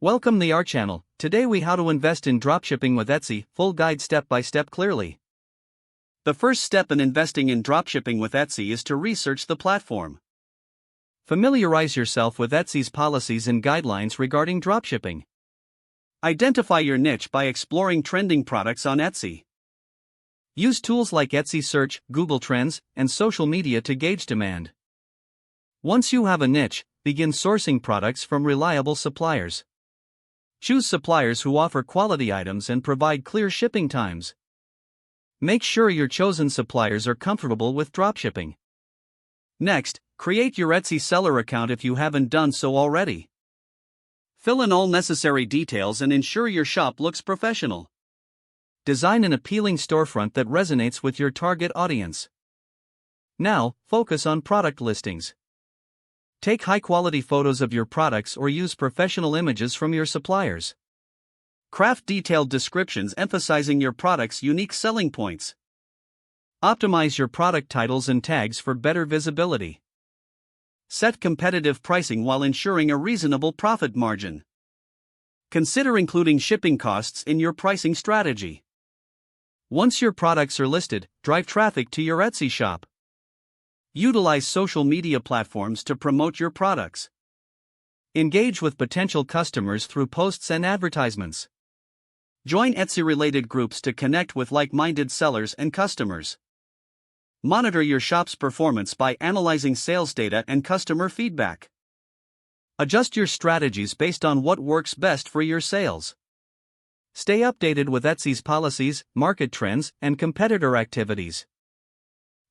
Welcome to our channel. Today we how to invest in dropshipping with Etsy, full guide step by step clearly. The first step in investing in dropshipping with Etsy is to research the platform. Familiarize yourself with Etsy's policies and guidelines regarding dropshipping. Identify your niche by exploring trending products on Etsy. Use tools like Etsy Search, Google Trends, and social media to gauge demand. Once you have a niche, begin sourcing products from reliable suppliers. Choose suppliers who offer quality items and provide clear shipping times. Make sure your chosen suppliers are comfortable with dropshipping. Next, create your Etsy seller account if you haven't done so already. Fill in all necessary details and ensure your shop looks professional. Design an appealing storefront that resonates with your target audience. Now, focus on product listings. Take high-quality photos of your products or use professional images from your suppliers. Craft detailed descriptions emphasizing your product's unique selling points. Optimize your product titles and tags for better visibility. Set competitive pricing while ensuring a reasonable profit margin. Consider including shipping costs in your pricing strategy. Once your products are listed, drive traffic to your Etsy shop. Utilize social media platforms to promote your products. Engage with potential customers through posts and advertisements. Join Etsy-related groups to connect with like-minded sellers and customers. Monitor your shop's performance by analyzing sales data and customer feedback. Adjust your strategies based on what works best for your sales. Stay updated with Etsy's policies, market trends, and competitor activities.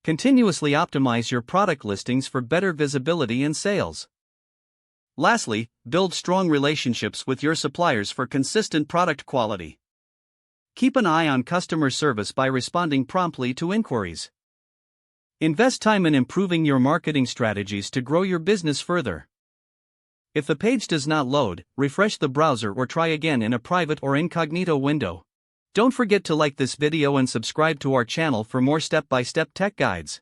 Continuously optimize your product listings for better visibility and sales. Lastly, build strong relationships with your suppliers for consistent product quality. Keep an eye on customer service by responding promptly to inquiries. Invest time in improving your marketing strategies to grow your business further. If the page does not load, refresh the browser or try again in a private or incognito window. Don't forget to like this video and subscribe to our channel for more step-by-step tech guides.